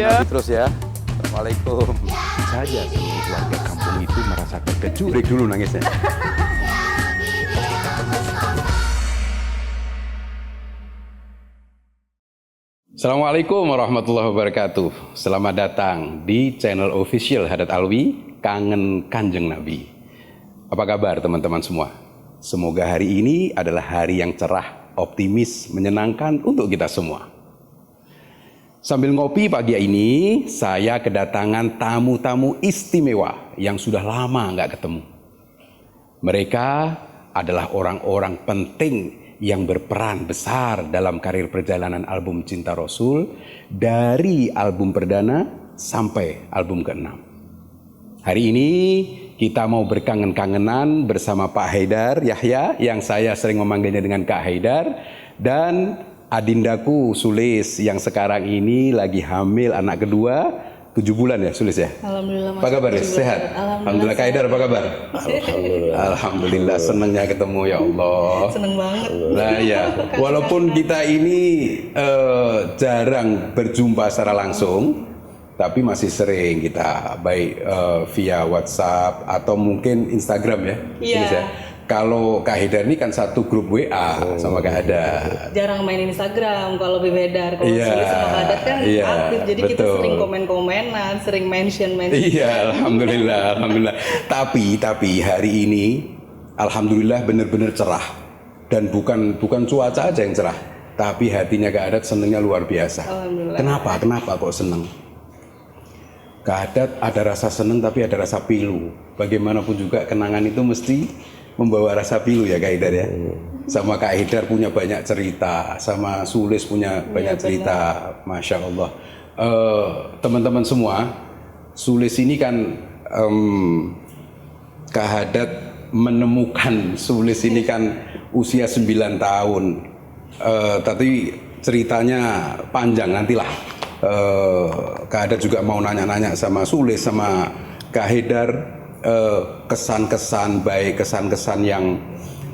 ya. Terus ya. Assalamualaikum. Saja seluruh warga kampung itu merasa terkejut. Break dulu nangisnya. Assalamualaikum warahmatullahi wabarakatuh. Selamat datang di channel official Hadat Alwi, Kangen Kanjeng Nabi. Apa kabar teman-teman semua? Semoga hari ini adalah hari yang cerah, optimis, menyenangkan untuk kita semua. Sambil ngopi pagi ini, saya kedatangan tamu-tamu istimewa yang sudah lama nggak ketemu. Mereka adalah orang-orang penting yang berperan besar dalam karir perjalanan album Cinta Rasul dari album perdana sampai album ke-6. Hari ini kita mau berkangen-kangenan bersama Pak Haidar Yahya yang saya sering memanggilnya dengan Kak Haidar, dan adindaku Sulis yang sekarang ini lagi hamil anak kedua, 7 bulan ya Sulis ya? Alhamdulillah. Apa kabar ya? Sehat? Alhamdulillah. Kak Haidar apa kabar? Alhamdulillah, senangnya ketemu ya Allah. Seneng banget. Nah ya, walaupun kita ini jarang berjumpa secara langsung, tapi masih sering kita baik via WhatsApp atau mungkin Instagram ya. Iya. Ya. Kalau Kak Haidar ini kan satu grup WA sama Kak Haidar. Jarang main Instagram kalau Bebedar. Kalau Sulis sama Kak Hadat kan aktif, jadi betul. kita sering komen-komenan, sering mention. Iya, alhamdulillah. Tapi hari ini alhamdulillah benar-benar cerah, dan bukan cuaca aja yang cerah, tapi hatinya Kak Hadat senengnya luar biasa. Alhamdulillah. Kenapa kok seneng? Kak Hadat ada rasa seneng tapi ada rasa pilu. Bagaimanapun juga kenangan itu mesti membawa rasa pilu ya Kak Haidar ya. Sama Kak Haidar punya banyak cerita, sama Sulis punya banyak cerita, Masya Allah. Teman-teman semua, Sulis ini kan Kak Hadat menemukan Sulis ini kan usia 9 tahun. Tapi ceritanya panjang nantilah. Kak Hadat juga mau nanya-nanya sama Sulis sama Kak Haidar, kesan-kesan baik, kesan-kesan yang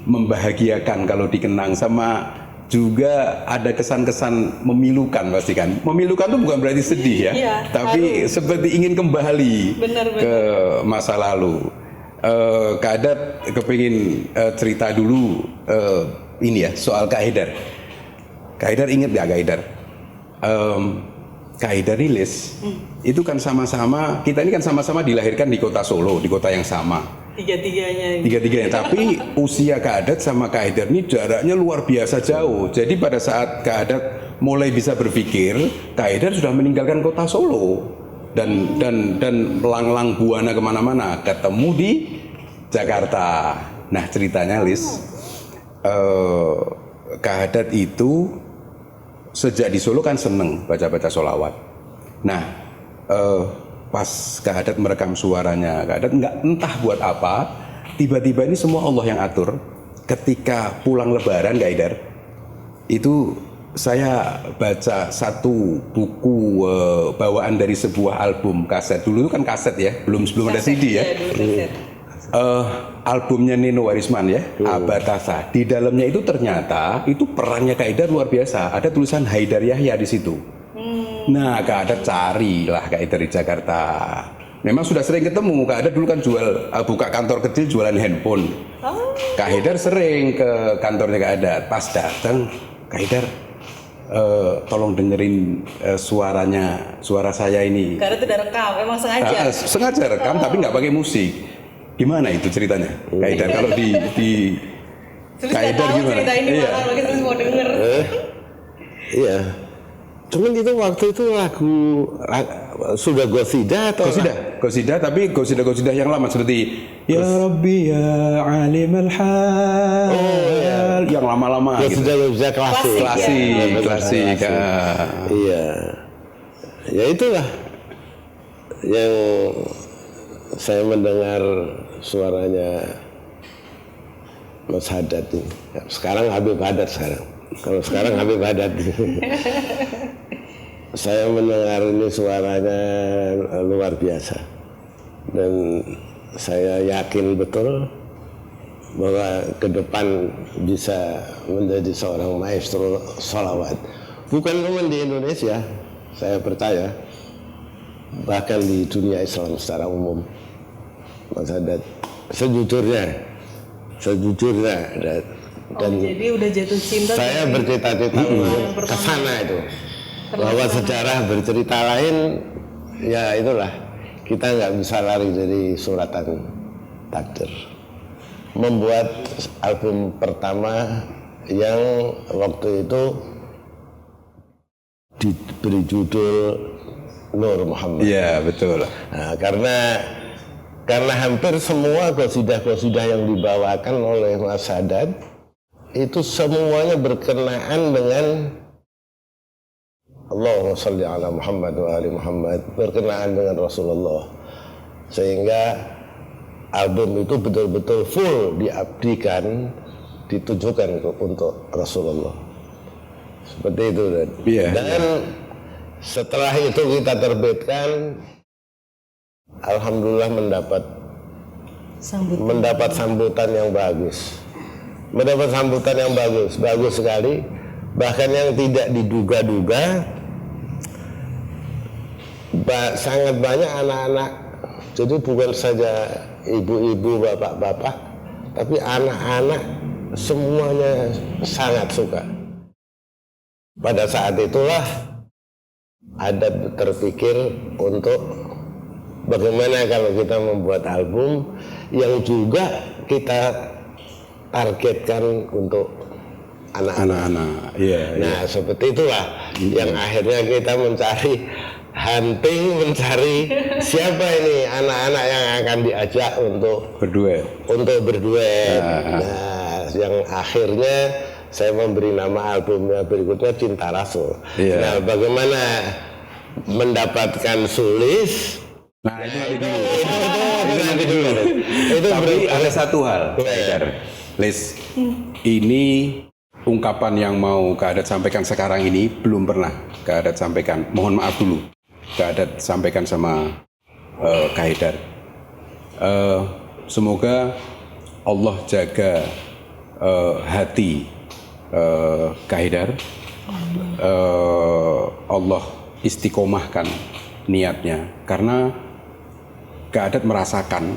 membahagiakan kalau dikenang, sama juga ada kesan-kesan memilukan pasti kan. Memilukan itu bukan berarti sedih ya, iya, tapi seperti ingin kembali ke masa lalu. Kak Hadat kepingin cerita dulu ini ya soal Kak Haidar. Kak Haidar inget gak Kak Haidar? Kak Haidar Rilis itu kan sama-sama, kita ini kan sama-sama dilahirkan di kota Solo, di kota yang sama. Tiga-tiganya. Tapi usia Kak Hadat sama Kak Haidar ini jaraknya luar biasa jauh. Jadi pada saat Kak Hadat mulai bisa berpikir, Kak Haidar sudah meninggalkan kota Solo dan melanglang buana kemana-mana, ketemu di Jakarta. Nah ceritanya Lis, Kak Hadat itu sejak di Solo kan seneng baca-baca sholawat. Nah, pas Kak Hadat merekam suaranya, Kak Hadat nggak entah buat apa, tiba-tiba ini semua Allah yang atur. Ketika pulang Lebaran, Kak Haidar, itu saya baca satu buku bawaan dari sebuah album kaset. Dulu itu kan kaset ya, belum ada CD ya. Albumnya Nino Warisman ya, Abatasa. Di dalamnya itu ternyata itu perannya Kak Haidar luar biasa. Ada tulisan Haidar Yahya di situ. Nah, Kak Haidar carilah Kak Haidar di Jakarta. Memang sudah sering ketemu. Kak Haidar dulu kan buka kantor kecil jualan handphone. Kak Haidar sering ke kantornya Kak Haidar. Pas datang, Kak Haidar, tolong dengerin suara saya ini. Kak Hadat udah rekam, emang sengaja? Sengaja rekam tapi nggak pakai musik. Gimana itu ceritanya, Kak Haidar? Kalau di Kak Haidar gimana? Cerita ini malah lagi terus mau denger. Iya. Cuman itu waktu itu lagu sudah Gosida atau Gosida, tapi Gosida yang lama seperti Ya Rabbi Ya Alim Al-Hal, yang lama-lama Gosida klasik. Iya. Ya itulah yang saya mendengar suaranya Mas Hadat ini. Sekarang Habib Hadat sekarang. Kalau sekarang Habib Hadat. Saya mendengar ini suaranya luar biasa. Dan saya yakin betul bahwa ke depan bisa menjadi seorang maestro sholawat. Bukan cuma di Indonesia, saya percaya bahkan di dunia Islam secara umum. Mas Haddad sejujurnya dan jadi udah jatuh cinta. Saya bercita-cita ke sana itu. Bahwa sejarah bercerita lain, ya itulah, kita nggak bisa lari dari suratan takdir. Membuat album pertama yang waktu itu diberi judul Nur Muhammad. Iya, betul. Nah, karena hampir semua qasidah-qasidah yang dibawakan oleh Mas Haddad itu semuanya berkenaan dengan Allahumma sholli ala Muhammad wa ali Muhammad, berkenaan dengan Rasulullah, sehingga album itu betul-betul full diabdikan, ditujukan untuk Rasulullah. Seperti itu. Dan setelah itu kita terbitkan, alhamdulillah mendapat sambutan yang bagus. Bagus sekali. Bahkan yang tidak diduga-duga, sangat banyak anak-anak. Jadi bukan saja ibu-ibu, bapak-bapak, tapi anak-anak semuanya sangat suka. Pada saat itulah ada terpikir untuk bagaimana kalau kita membuat album yang juga kita targetkan untuk anak-anak. Nah, seperti itulah yang akhirnya kita mencari siapa ini anak-anak yang akan diajak untuk berduet. Nah, yang akhirnya saya memberi nama albumnya berikutnya Cinta Rasul. Nah, bagaimana mendapatkan Sulis? Nah, itu dulu. Tapi ada satu hal, Lis, ini ungkapan yang mau Kak Haddad sampaikan sekarang ini belum pernah Kak Haddad sampaikan. Mohon maaf dulu, Kak Haddad sampaikan sama Kak Haidar. Semoga Allah jaga hati Kak Haidar. Allah istiqomahkan niatnya, karena Kak Haddad merasakan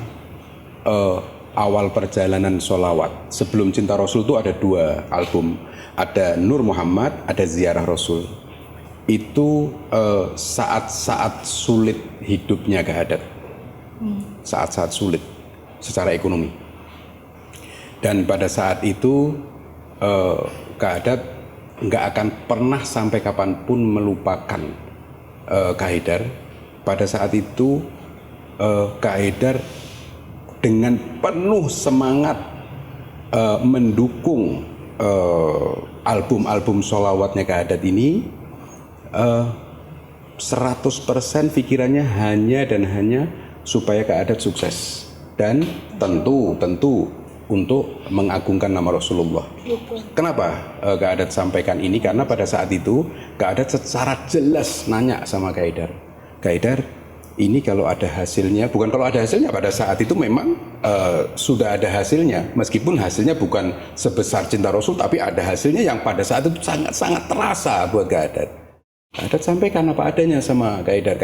awal perjalanan sholawat. Sebelum Cinta Rasul itu ada 2 album, ada Nur Muhammad, ada Ziarah Rasul. Itu saat-saat sulit hidupnya Kak Haddad, saat-saat sulit secara ekonomi. Dan pada saat itu Kak Haddad nggak akan pernah sampai kapanpun melupakan Kak Haidar. Pada saat itu Kak Haidar dengan penuh semangat mendukung album-album sholawatnya Kak Haddad ini. 100% pikirannya hanya dan hanya supaya Kak Haddad sukses, dan tentu untuk mengagungkan nama Rasulullah. Kenapa Kak Haddad sampaikan ini? Karena pada saat itu Kak Haddad secara jelas nanya sama Kak Haidar, Kak Haidar, ini kalau ada hasilnya, bukan kalau ada hasilnya, pada saat itu memang sudah ada hasilnya, meskipun hasilnya bukan sebesar Cinta Rasul, tapi ada hasilnya yang pada saat itu sangat-sangat terasa buat Kak Haddad. Kak Haddad sampaikan apa adanya sama Kak Haidar.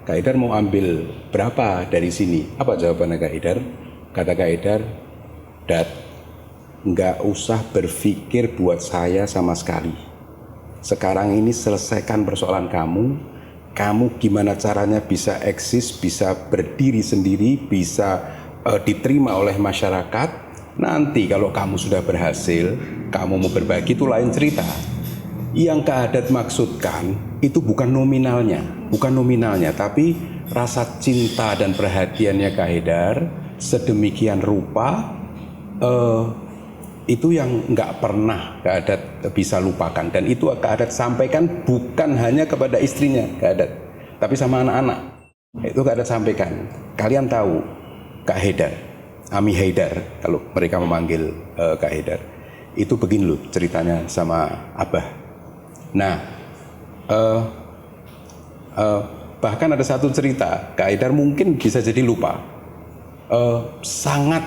Kak Haidar mau ambil berapa dari sini? Apa jawabannya Kak Haidar? Kata Kak Haidar, Dad, nggak usah berpikir buat saya sama sekali. Sekarang ini selesaikan persoalan kamu gimana caranya bisa eksis, bisa berdiri sendiri, bisa diterima oleh masyarakat. Nanti kalau kamu sudah berhasil, kamu mau berbagi, itu lain cerita. Yang Kak Haddad maksudkan itu bukan nominalnya, tapi rasa cinta dan perhatiannya Kak Haidar sedemikian rupa, itu yang nggak pernah Kak Haddad bisa lupakan. Dan itu Kak Haddad sampaikan bukan hanya kepada istrinya Kak Haddad, tapi sama anak-anak. Itu Kak Haddad sampaikan, kalian tahu Kak Haidar, Ami Haidar kalau mereka memanggil Kak Haidar, itu begini loh ceritanya sama Abah. Nah, bahkan ada satu cerita Kak Haidar mungkin bisa jadi lupa, sangat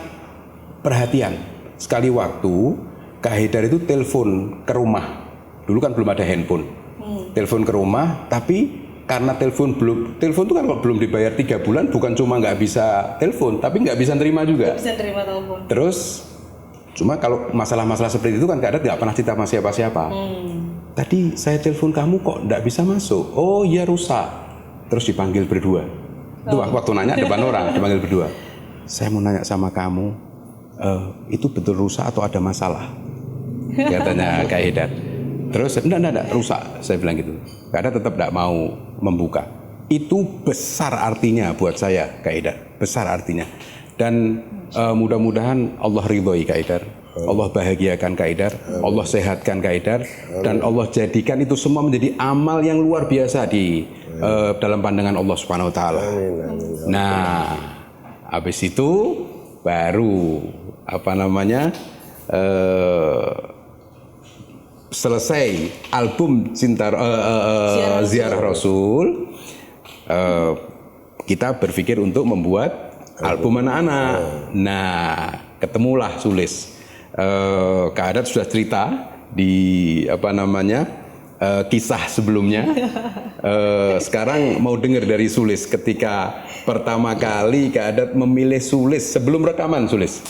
perhatian. Sekali waktu Kak Haidar itu telepon ke rumah. Dulu kan belum ada handphone. Telepon ke rumah, tapi karena telepon itu kan kalau belum dibayar 3 bulan bukan cuma nggak bisa telepon, tapi nggak bisa terima juga. Nggak bisa terima telepon. Terus cuma kalau masalah-masalah seperti itu kan Kak Adat nggak pernah cerita sama siapa-siapa. Tadi saya telepon kamu kok nggak bisa masuk. Oh iya rusak. Terus dipanggil berdua. Itu waktu nanya depan orang dipanggil berdua. Saya mau nanya sama kamu, itu betul rusak atau ada masalah? Katanya Kak Hidat. Terus enggak rusak, saya bilang gitu. Karena tetap enggak mau membuka. Itu besar artinya buat saya, Kak Hidat. Besar artinya. Dan mudah-mudahan Allah ridhoi Kak Hidat. Allah bahagiakan Kak Hidat. Allah sehatkan Kak Hidat. Dan Allah jadikan itu semua menjadi amal yang luar biasa di dalam pandangan Allah Subhanahu Wa Taala. Nah, habis itu baru selesai album Ziarah Rasul, kita berpikir untuk membuat album anak-anak. Nah, ketemulah Sulis. Kak Adat sudah cerita di kisah sebelumnya. Sekarang mau dengar dari Sulis ketika pertama kali Kak Adat memilih Sulis sebelum rekaman Sulis.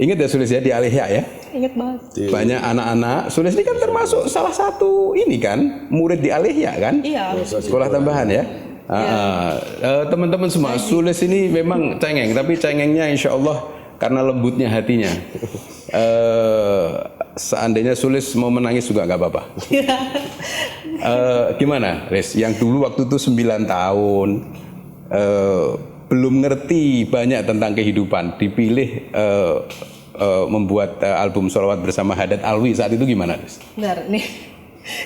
Ingat ya Sulis ya di Alihya ya? Ingat banget. Banyak anak-anak. Sulis ini kan termasuk salah satu ini kan murid di Alihya kan? Iya. Sekolah tambahan ya. Teman-teman semua, Sulis ini memang cengeng, tapi cengengnya insya Allah karena lembutnya hatinya. Seandainya Sulis mau menangis juga nggak apa-apa. Gimana, Riz? Yang dulu waktu itu 9 tahun, belum ngerti banyak tentang kehidupan, dipilih membuat album sholawat bersama Haddad Alwi saat itu gimana, Riz? Benar nih.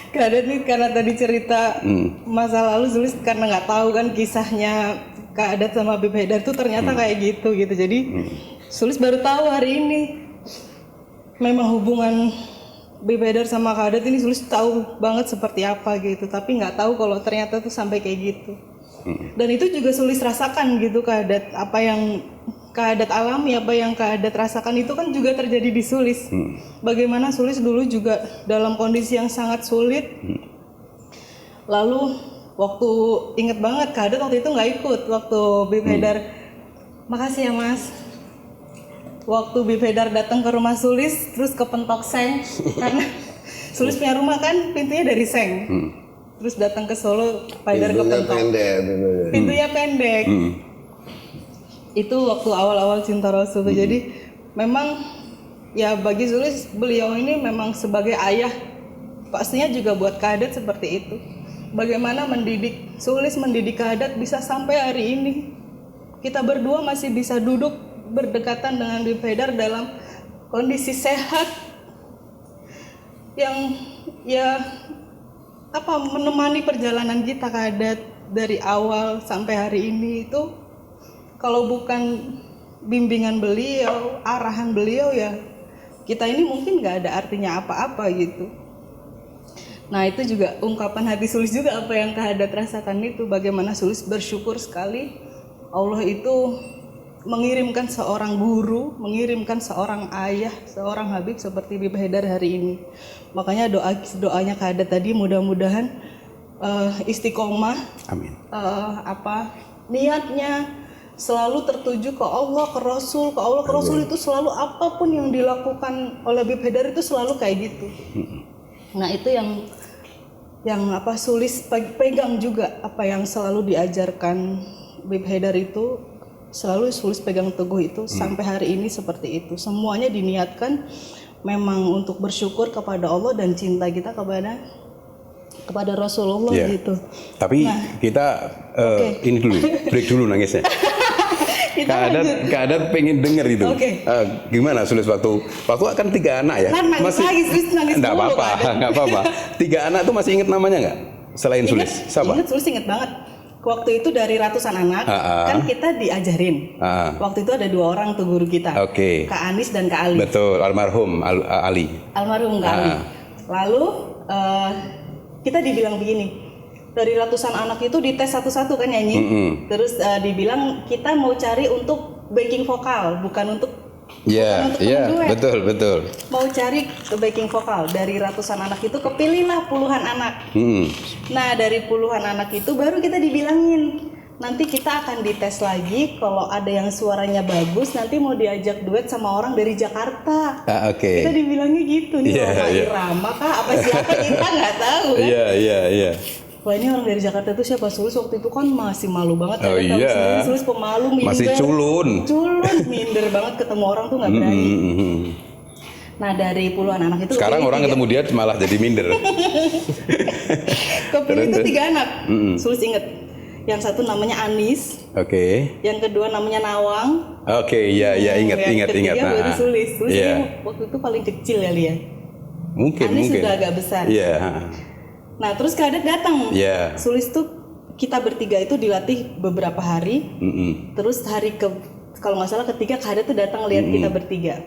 Kak Adat nih karena tadi cerita masa lalu Sulis karena nggak tahu kan kisahnya Kak Adat sama Habib Haidar tuh ternyata kayak gitu. Jadi Sulis baru tahu hari ini. Memang hubungan Habib Haidar sama Kak Adat ini Sulis tahu banget seperti apa gitu, tapi nggak tahu kalau ternyata tuh sampai kayak gitu. Dan itu juga Sulis rasakan gitu Kak Adat, apa yang Kak Adat alami, apa yang Kak Adat rasakan itu kan juga terjadi di Sulis. Bagaimana Sulis dulu juga dalam kondisi yang sangat sulit. Lalu waktu inget banget Kak Adat waktu itu nggak ikut waktu Habib Haidar. Makasih ya Mas. Waktu Habib Haidar datang ke rumah Sulis, terus kepentok seng karena Sulis punya rumah kan pintunya dari seng. Terus datang ke Solo, Pak Haidar kepentok. Pintunya pendek. Itu waktu awal-awal cinta Rasul. Jadi memang ya bagi Sulis beliau ini memang sebagai ayah. Pastinya juga buat Kak Adat seperti itu. Bagaimana mendidik Sulis, mendidik Kak Adat bisa sampai hari ini. Kita berdua masih bisa duduk berdekatan dengan Habib Haidar dalam kondisi sehat yang ya menemani perjalanan kita Kak Adat dari awal sampai hari ini. Itu kalau bukan bimbingan beliau, arahan beliau ya kita ini mungkin nggak ada artinya apa-apa gitu. Nah itu juga ungkapan hati Sulis juga apa yang Kak Adat rasakan itu, bagaimana Sulis bersyukur sekali Allah itu mengirimkan seorang guru, mengirimkan seorang ayah, seorang Habib seperti Habib Haidar hari ini. Makanya doanya Kak Adat tadi mudah-mudahan istiqomah. Amin. Niatnya selalu tertuju ke Allah, ke Rasul, ke Allah, ke Rasul. Itu selalu apapun yang dilakukan oleh Habib Haidar itu selalu kayak gitu. Nah itu yang Sulis pegang juga, apa yang selalu diajarkan Habib Haidar itu selalu Sulis pegang teguh itu sampai hari ini seperti itu. Semuanya diniatkan memang untuk bersyukur kepada Allah dan cinta kita kepada Rasulullah gitu. Tapi kita ini dulu, break dulu nangisnya. Kak Adat pengen denger itu. Gimana Sulis waktu akan 3 anak ya? Kan nangis lagi, Sulis nangis nggak dulu. Nggak apa-apa. 3 anak tuh masih inget namanya nggak? Selain Sulis, siapa? Ingat, Sulis inget banget. Waktu itu dari ratusan anak, kan kita diajarin. Waktu itu ada 2 orang tuh guru kita, Kak Anis dan Kak Ali. Betul, almarhum Ali. Almarhum Kak Ali. Lalu kita dibilang begini, dari ratusan anak itu dites satu-satu kan nyanyi. Terus dibilang kita mau cari untuk backing vokal, bukan untuk Iya, untuk iya, temen duet. betul, betul. Mau cari ke backing vokal dari ratusan anak itu kepilihlah puluhan anak. Hmm. Nah dari puluhan anak itu baru kita dibilangin nanti kita akan dites lagi kalau ada yang suaranya bagus nanti mau diajak duet sama orang dari Jakarta. Ah, oke. Kita dibilangnya gitu nih Iya, Roma iya. Irama kah apa siapa kita nggak tahu kan. Iya, iya, iya. Wah ini orang dari Jakarta tuh siapa? Sulis waktu itu kan masih malu banget Oh, kan, tahu iya. sendiri, Sulis pemalu minder. Masih culun. Minder banget ketemu orang tuh nggak berani. Nah dari puluhan anak itu Sekarang kepilih orang tiga. ketemu dia malah jadi minder. Kepilih itu Terus. 3 anak. Sulis inget. Yang satu namanya Anis, Oke. yang kedua namanya Nawang. Oke, iya, iya, ingat, yang ingat, ketiga ingat. baru Sulis. Sulis Iya. ini waktu itu paling kecil ya Lia. Mungkin, Anis mungkin. sudah agak besar. Iya. Nah terus Kadet datang. Iya. Sulis tuh kita bertiga itu dilatih beberapa hari. Terus hari kalau nggak salah ketiga Kadet tuh datang lihat kita bertiga.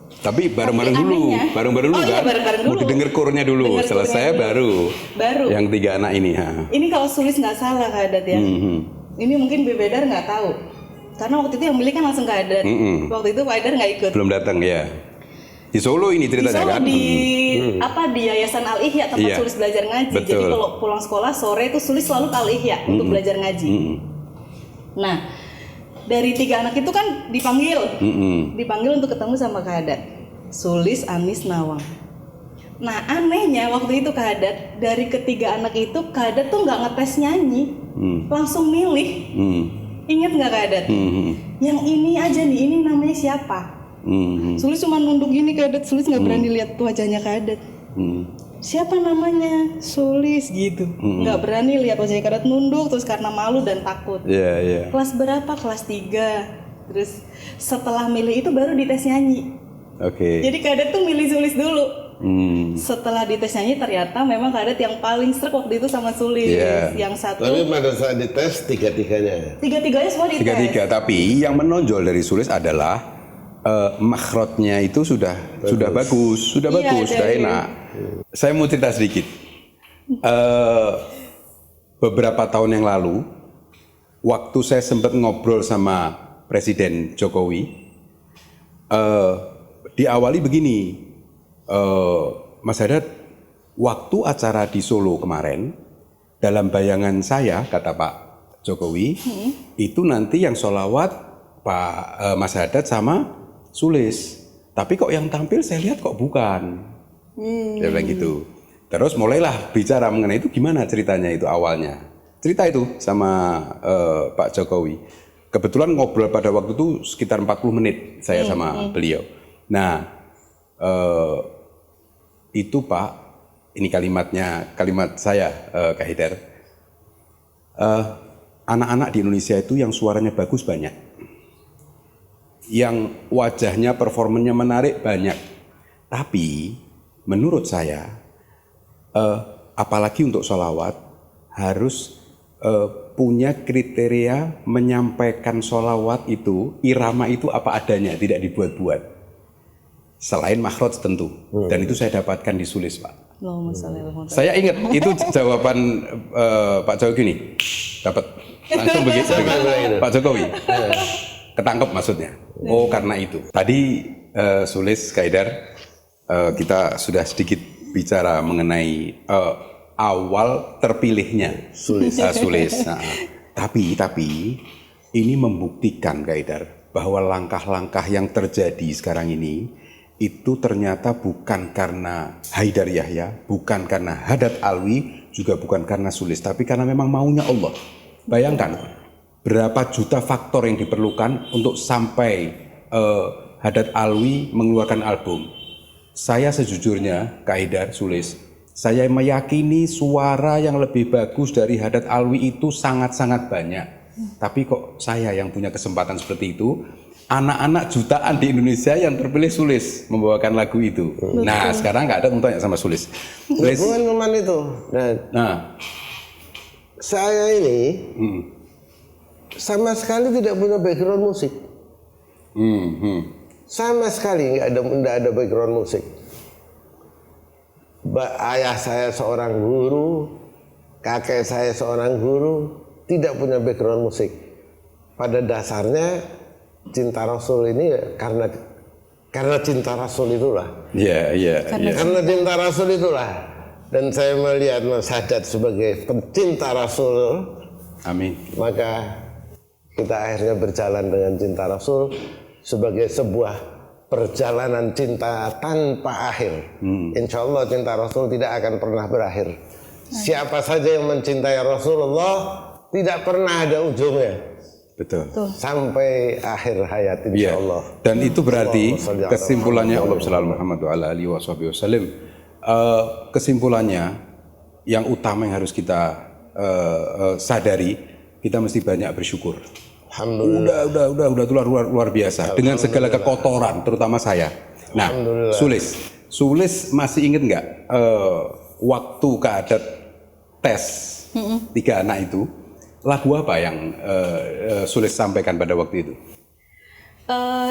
Tapi bareng-bareng Tapi dulu, anehnya- bareng-bareng dulu Oh, iya, kan? bareng-bareng Mau dulu. didengar kurnya dulu, Dengar selesai kurnya baru. Baru. Yang 3 anak ini, ha. Ini kalau Sulis nggak salah Kadet ya. Ini mungkin Bebedar nggak tahu. Karena waktu itu yang milih kan langsung Kadet. Waktu itu Pak Haidar nggak ikut. Belum datang ya. Di Solo ini Di ceritanya Solo kan? di Yayasan Al Ihya tempat Iya. Sulis belajar ngaji. Betul. Jadi kalau pulang sekolah sore itu Sulis selalu ke Al Ihya untuk belajar ngaji. Nah, dari 3 anak itu kan dipanggil untuk ketemu sama Kadat. Sulis, Anis, Nawang. Nah, anehnya waktu itu Kadat dari ketiga anak itu Kadat tuh nggak ngetes nyanyi, langsung milih. Ingat nggak Kadat? Yang ini aja nih, ini namanya siapa? Sulis cuma nunduk gini Kadet, Sulis nggak berani lihat wajahnya Kadet. Siapa namanya? Sulis gitu. Nggak berani lihat wajahnya Kadet, nunduk terus karena malu dan takut. Iya, iya. Kelas berapa? Kelas 3. Terus setelah milih itu baru dites nyanyi. Oke. Jadi Kadet tuh milih Sulis dulu. Setelah dites nyanyi ternyata memang Kadet yang paling srek waktu itu sama Sulis. Iya. Yang satu Tapi pada saat dites tiga-tiganya. tiga-tiganya semua dites. 3-3, tapi yang menonjol dari Sulis adalah makhrotnya itu sudah bagus, sudah Iya, bagus, sudah dari- enak. Saya mau cerita sedikit. Beberapa tahun yang lalu, waktu saya sempat ngobrol sama Presiden Jokowi, diawali begini, Mas Haddad, waktu acara di Solo kemarin, dalam bayangan saya, kata Pak Jokowi, itu nanti yang sholawat Pak Mas Haddad sama Sulis. Tapi kok yang tampil saya lihat kok bukan. Dia bilang gitu. Terus mulailah bicara mengenai itu gimana ceritanya itu awalnya. Cerita itu sama Pak Jokowi. Kebetulan ngobrol pada waktu itu sekitar 40 menit saya sama beliau. Nah, itu Pak, ini kalimat saya Kak Haidar. Anak-anak di Indonesia itu yang suaranya bagus banyak. Yang wajahnya performanya menarik banyak. Tapi menurut saya apalagi untuk sholawat harus punya kriteria menyampaikan sholawat itu, irama itu apa adanya, tidak dibuat-buat. Selain makhraj tentu. Dan itu saya dapatkan di Sulis, Pak. Allahumma sholli ala Muhammad. Saya ingat itu jawaban Pak Jokowi gini, dapat langsung begitu. Pak Jokowi ketangkep maksudnya. Oh karena itu. Tadi Sulis, Kak Haidar, kita sudah sedikit bicara mengenai awal terpilihnya Sulis. Nah, tapi ini membuktikan Kak Haidar bahwa langkah-langkah yang terjadi sekarang ini itu ternyata bukan karena Haidar Yahya, bukan karena Haddad Alwi, juga bukan karena Sulis, tapi karena memang maunya Allah. Bayangkan berapa juta faktor yang diperlukan untuk sampai Haddad Alwi mengeluarkan album. Saya sejujurnya, Kak Haidar, Sulis, saya meyakini suara yang lebih bagus dari Haddad Alwi itu sangat-sangat banyak. Tapi kok saya yang punya kesempatan seperti itu, anak-anak jutaan di Indonesia yang terpilih Sulis membawakan lagu itu. Nah, sekarang nggak ada yang tanya sama Sulis. Sulis. Bukan cuman itu. Nah, Saya ini sama sekali tidak punya background musik. Sama sekali nggak ada background musik. Ayah saya seorang guru, kakek saya seorang guru, tidak punya background musik. Pada dasarnya cinta Rasul ini karena karena cinta Rasul itulah. Iya, iya, iya. Karena cinta Rasul itulah. Dan saya melihat Mas Haddad sebagai pencinta Rasul. Amin. Maka kita akhirnya berjalan dengan cinta Rasul sebagai sebuah perjalanan cinta tanpa akhir. Insya Allah cinta Rasul tidak akan pernah berakhir. Siapa saja yang mencintai Rasulullah tidak pernah ada ujungnya. Betul. Sampai akhir hayat insya Iya. Allah. Dan itu berarti Allahumma kesimpulannya Allah shallallahu Muhammad wa ala alihi wasallam. Kesimpulannya yang utama yang harus kita sadari, kita mesti banyak bersyukur. Alhamdulillah. Udah itu luar biasa dengan segala kekotoran, terutama saya. Nah, Sulis masih inget nggak waktu Kaadat tes 3 anak itu, lagu apa yang Sulis sampaikan pada waktu itu?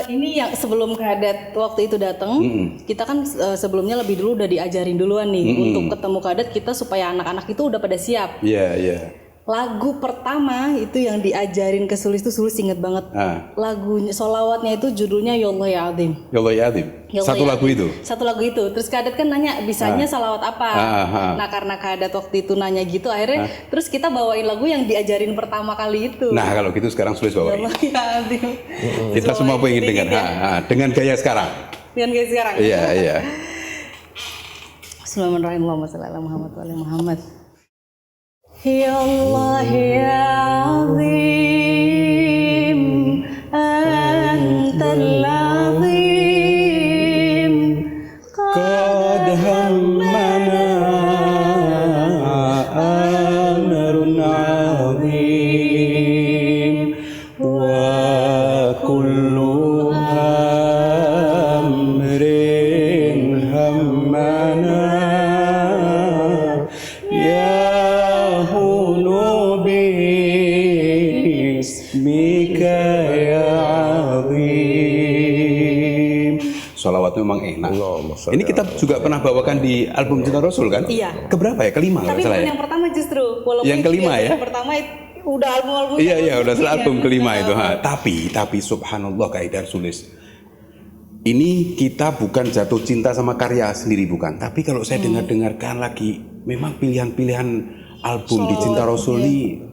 Ini yang sebelum Kaadat waktu itu datang, kita kan sebelumnya lebih dulu udah diajarin duluan nih untuk ketemu Kaadat kita supaya anak-anak itu udah pada siap. Iya, iya. Lagu pertama itu yang diajarin ke Sulis tuh Sulis inget banget. Lagunya, solawatnya itu judulnya Ya Allah Ya Azim. Ya Allah Ya Azim. Satu lagu itu. Satu lagu itu. Terus Kaadat kan nanya bisanya salawat apa. Nah karena Kaadat waktu itu nanya gitu, akhirnya terus kita bawain lagu yang diajarin pertama kali itu. Nah kalau gitu sekarang Sulis Ya bawain. Allah Ya Azim. Kita semua pengen dengar. Dengan gaya sekarang. Dengan gaya sekarang. Iya, iya. Bismillahirrahmanirrahim. Allahumma shalli ala Muhammad wa ala Muhammad. Ya Allah Ya Azim, Antal Azim, Qad hammana amrun azim, wa kullu amrin hammana, ya Bismika ya Azim. Sholawat memang enak. Ini kita juga pernah bawakan di album Cinta Rasul kan? Iya. Keberapa ya? Kelima tapi kalau salah bukan ya? yang pertama justru. Walaupun Yang kelima ya? Yang pertama udah album-album. Iya, udah album kelima itu. Tapi subhanallah Kak Sulis. Ini kita bukan jatuh cinta sama karya sendiri bukan. Tapi kalau saya dengarkan lagi, memang pilihan-pilihan album di Cinta Rasul ini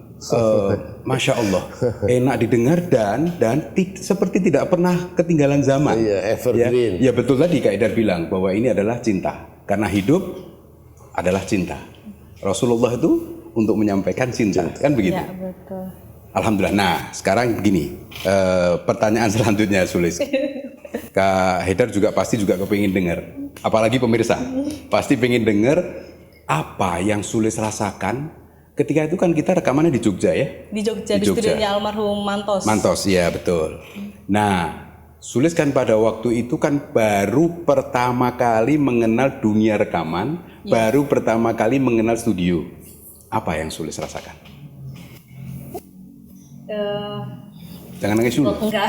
Masya Allah enak didengar dan seperti tidak pernah ketinggalan zaman. Iya, evergreen. Ya betul tadi Kak Haidar bilang bahwa ini adalah cinta karena hidup adalah cinta. Rasulullah itu untuk menyampaikan cinta kan begitu. Ya betul. Alhamdulillah. Nah sekarang begini pertanyaan selanjutnya Sulis. Kak Haidar juga pasti kepingin dengar, apalagi pemirsa pasti pengen dengar apa yang Sulis rasakan. Ketika itu kan kita rekamannya di Jogja ya? Di Jogja, di studionya almarhum Mantos. Mantos, ya betul. Nah, Sulis kan pada waktu itu kan baru pertama kali mengenal dunia rekaman, baru pertama kali mengenal studio. Apa yang Sulis rasakan? Jangan nangis dulu. Enggak.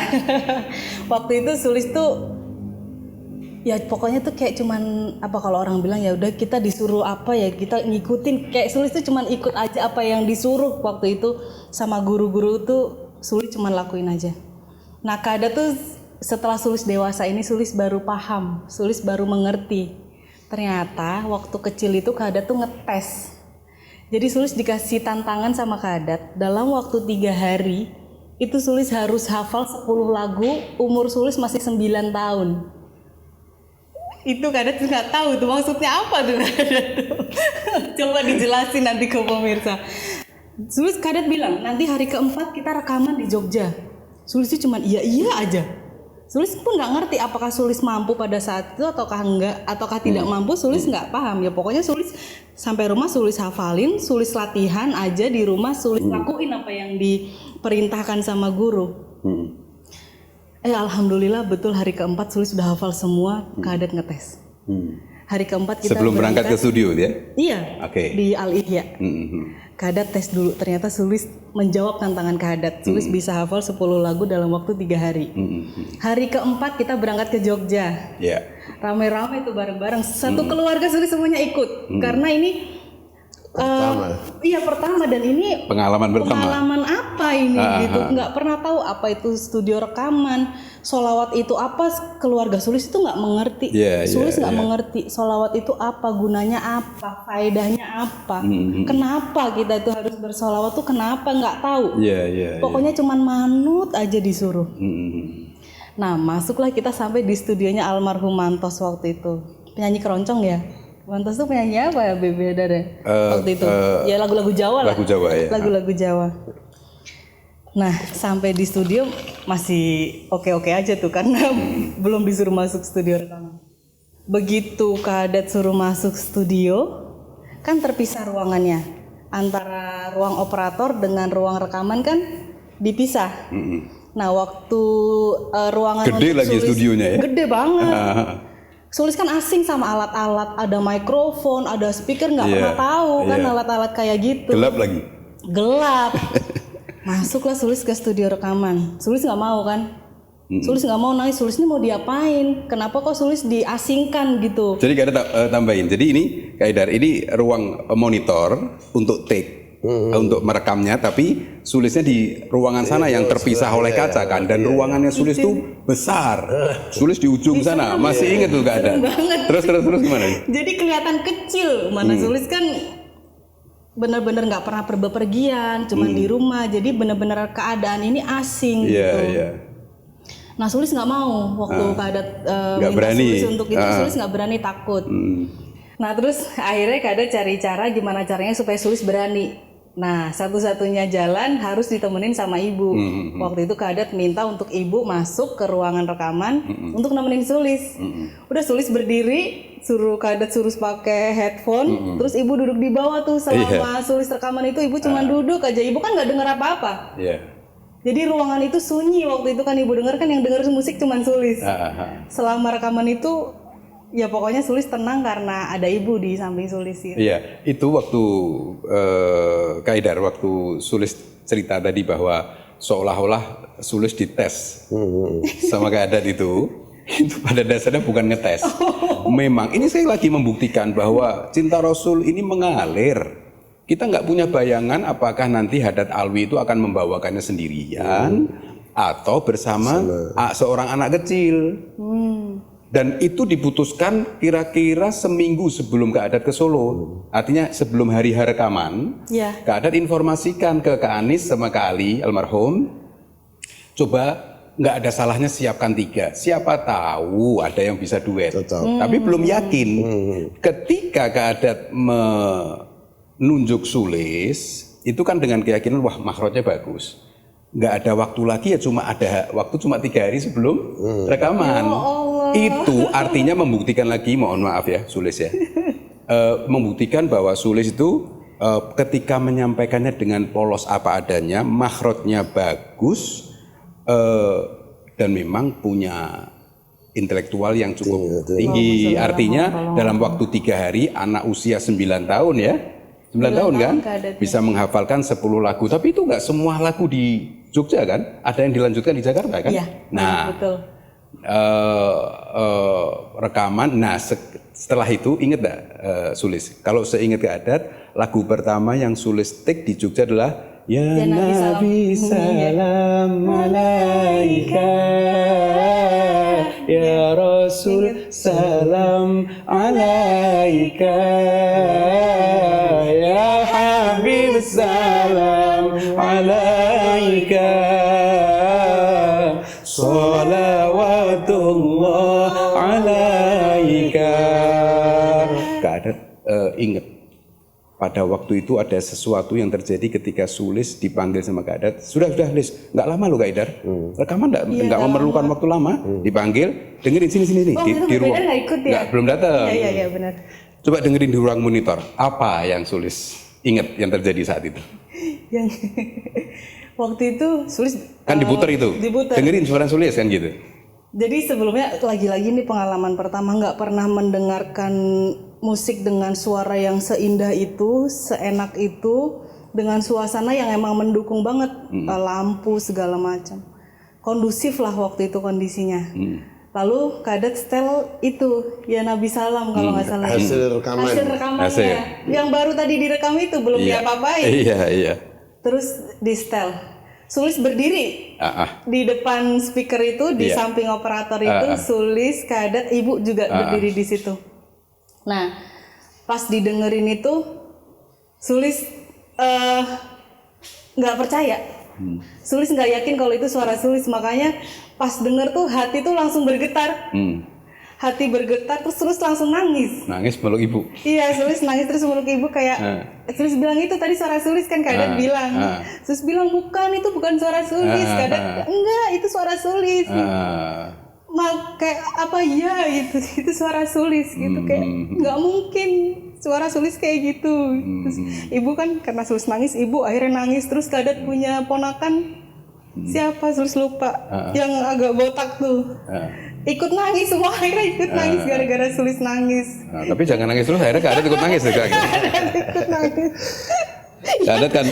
Waktu itu Sulis tuh ya pokoknya tuh kayak cuman apa kalau orang bilang ya udah kita disuruh apa ya kita ngikutin, kayak Sulis tuh cuman ikut aja apa yang disuruh waktu itu sama guru-guru tuh Sulis cuman lakuin aja. Nah Kaadat tuh setelah Sulis dewasa ini Sulis baru paham, Sulis baru mengerti. Ternyata waktu kecil itu Kaadat tuh ngetes. Jadi Sulis dikasih tantangan sama Kaadat dalam waktu 3 hari itu Sulis harus hafal 10 lagu, umur Sulis masih 9 tahun. Itu Kaadat nggak tahu tuh maksudnya apa tuh Kaadat tuh. Coba dijelasin nanti ke pemirsa. Sulis Kaadat bilang nanti hari keempat kita rekaman di Jogja. Sulis itu cuma iya aja. Sulis pun nggak ngerti apakah Sulis mampu pada saat itu ataukah enggak, ataukah tidak mampu. Sulis nggak paham ya, pokoknya Sulis sampai rumah Sulis hafalin, Sulis latihan aja di rumah, Sulis lakuin apa yang diperintahkan sama guru. Alhamdulillah betul hari keempat Sulis sudah hafal semua. Kaadat ngetes. Hari keempat kita sebelum berangkat ke studio ya? Iya. Oke. Di Al-Ihya. Kaadat tes dulu, ternyata Sulis menjawab tantangan Kaadat. Sulis bisa hafal 10 lagu dalam waktu 3 hari. Hari keempat kita berangkat ke Jogja. Yeah. Rame-rame tuh bareng-bareng. Satu keluarga Sulis semuanya ikut. Karena ini Iya pertama, dan ini Pengalaman pertama. pengalaman apa ini gitu, nggak pernah tahu apa itu studio rekaman, sholawat itu apa, keluarga Sulis itu nggak mengerti, Sulis nggak mengerti sholawat itu apa, gunanya apa, faedahnya apa, kenapa kita itu harus bersholawat tuh, kenapa nggak tahu, pokoknya cuman manut aja disuruh. Nah masuklah kita sampai di studionya almarhum Mantos waktu itu, penyanyi keroncong ya. Mantos tuh penyanyi apa ya Bebe Dada waktu itu? Ya lagu-lagu Jawa lah. Lagu Jawa ya. Lagu-lagu Jawa. Nah sampai di studio masih oke-oke aja tuh karena belum disuruh masuk studio rekaman. Begitu Kak Adat suruh masuk studio, kan terpisah ruangannya. Antara ruang operator dengan ruang rekaman kan dipisah. Nah waktu ruangan Gede untuk lagi Sulis, studionya ya? Gede banget. Sulis kan asing sama alat-alat, ada mikrofon, ada speaker, nggak pernah tahu kan alat-alat kayak gitu. Gelap lagi. Gelap. Masuklah Sulis ke studio rekaman. Sulis nggak mau kan? Sulis nggak mau nangis. Sulis ini mau diapain? Kenapa kok Sulis diasingkan gitu? Jadi Kak Adat tambahin. Jadi ini Kak Idar, ini ruang monitor untuk take. Untuk merekamnya, tapi Sulisnya di ruangan sana yang terpisah oleh kaca kan, dan ruangannya Sulis tuh besar. Sulis di ujung sana, masih inget tuh Kak Adat. Terus gimana? Jadi kelihatan kecil, mana Sulis kan benar-benar nggak pernah bepergian, cuma di rumah, jadi benar-benar keadaan ini asing gitu. Nah Sulis nggak mau waktu Kak Adat minta berani. Sulis untuk itu, Sulis nggak berani, takut. Nah terus akhirnya Kak Adat cari cara gimana caranya supaya Sulis berani. Nah satu-satunya jalan harus ditemenin sama ibu. Waktu itu Kak Adat minta untuk ibu masuk ke ruangan rekaman untuk nemenin Sulis. Udah Sulis berdiri, suruh Kak Adat suruh pakai headphone, terus ibu duduk di bawah tuh selama Sulis rekaman itu ibu cuma duduk aja, ibu kan nggak dengar apa-apa. Jadi ruangan itu sunyi waktu itu kan, ibu dengar kan, yang dengar musik cuma Sulis. Selama rekaman itu ya pokoknya Sulis tenang karena ada ibu di samping Sulis gitu. Iya, itu waktu Kak Idar, waktu Sulis cerita tadi bahwa seolah-olah Sulis dites sama Kak Adat itu pada dasarnya bukan ngetes. Memang ini saya lagi membuktikan bahwa cinta Rasul ini mengalir. Kita nggak punya bayangan apakah nanti Haddad Alwi itu akan membawakannya sendirian atau bersama seorang anak kecil. Dan itu diputuskan kira-kira seminggu sebelum Kak Adat ke Solo. Artinya sebelum hari rekaman, Kak Adat informasikan ke Kak Anis sama Kak Ali almarhum, coba nggak ada salahnya siapkan 3. Siapa tahu ada yang bisa duet. Tapi belum yakin. Ketika Kak Adat menunjuk Sulis, itu kan dengan keyakinan wah makhrajnya bagus. Nggak ada waktu lagi ya, ada waktu cuma 3 hari sebelum rekaman. Itu artinya membuktikan lagi, mohon maaf ya Sulis ya, membuktikan bahwa Sulis itu ketika menyampaikannya dengan polos apa adanya, makhrajnya bagus, dan memang punya intelektual yang cukup tinggi. Artinya dalam waktu 3 hari anak usia 9 tahun ya, 9 tahun kan bisa menghafalkan 10 lagu. Tapi itu nggak semua lagu di Jogja kan, ada yang dilanjutkan di Jakarta kan. Nah betul. Rekaman. Nah setelah itu inget gak Sulis? Kalau seingat Kak Adat, lagu pertama yang Sulis take di Jogja adalah Ya Nabi Salam Alaika, Ya Rasul Salam Alaika, Ya Habib Salam Alaika, Salawatullah alaika. Kak Adat ingat pada waktu itu ada sesuatu yang terjadi ketika Sulis dipanggil sama Kak Adat. Sudah Lis, nggak lama lo Kak Idar. Rekaman nggak memerlukan waktu lama. Dipanggil, dengerin sini nih di ruang. Nggak ikut ya? Belum datang. Iya benar. Coba dengerin di ruang monitor. Apa yang Sulis ingat yang terjadi saat itu? Yang waktu itu Sulis kan diputer itu. Dengerin suara Sulis kan gitu. Jadi sebelumnya lagi-lagi nih pengalaman pertama, nggak pernah mendengarkan musik dengan suara yang seindah itu, seenak itu, dengan suasana yang emang mendukung banget, lampu segala macam. Kondusif lah waktu itu kondisinya. Lalu Kadet setel itu ya Nabi Salam kalau nggak salah. Hasil rekaman. Hasil rekamannya. Hasil. Yang baru tadi direkam itu belum diapa-apain. Iya. Terus di setel. Sulis berdiri di depan speaker itu, di samping operator itu, Sulis, Kadet, Ibu juga berdiri di situ. Nah, pas didengerin itu, Sulis nggak percaya. Sulis nggak yakin kalau itu suara Sulis, makanya pas denger tuh hati tuh langsung bergetar. Hati bergetar terus langsung nangis. Nangis meluk ibu. Iya, Sulis nangis terus meluk ibu kayak Sulis bilang itu tadi suara Sulis kan, Kadet bilang. Sulis bilang bukan, itu bukan suara Sulis. Kadet enggak, itu suara Sulis. Kayak apa ya itu suara Sulis gitu, kayak nggak mungkin suara Sulis kayak gitu. Terus ibu kan karena Sulis nangis, ibu akhirnya nangis. Terus Kadet punya ponakan siapa Sulis lupa, yang agak botak tuh. Ikut nangis semua, akhirnya ikut nangis gara-gara Sulis nangis. Tapi jangan nangis terus, akhirnya Kadet ikut nangis juga. Ikut nangis. Kadet kan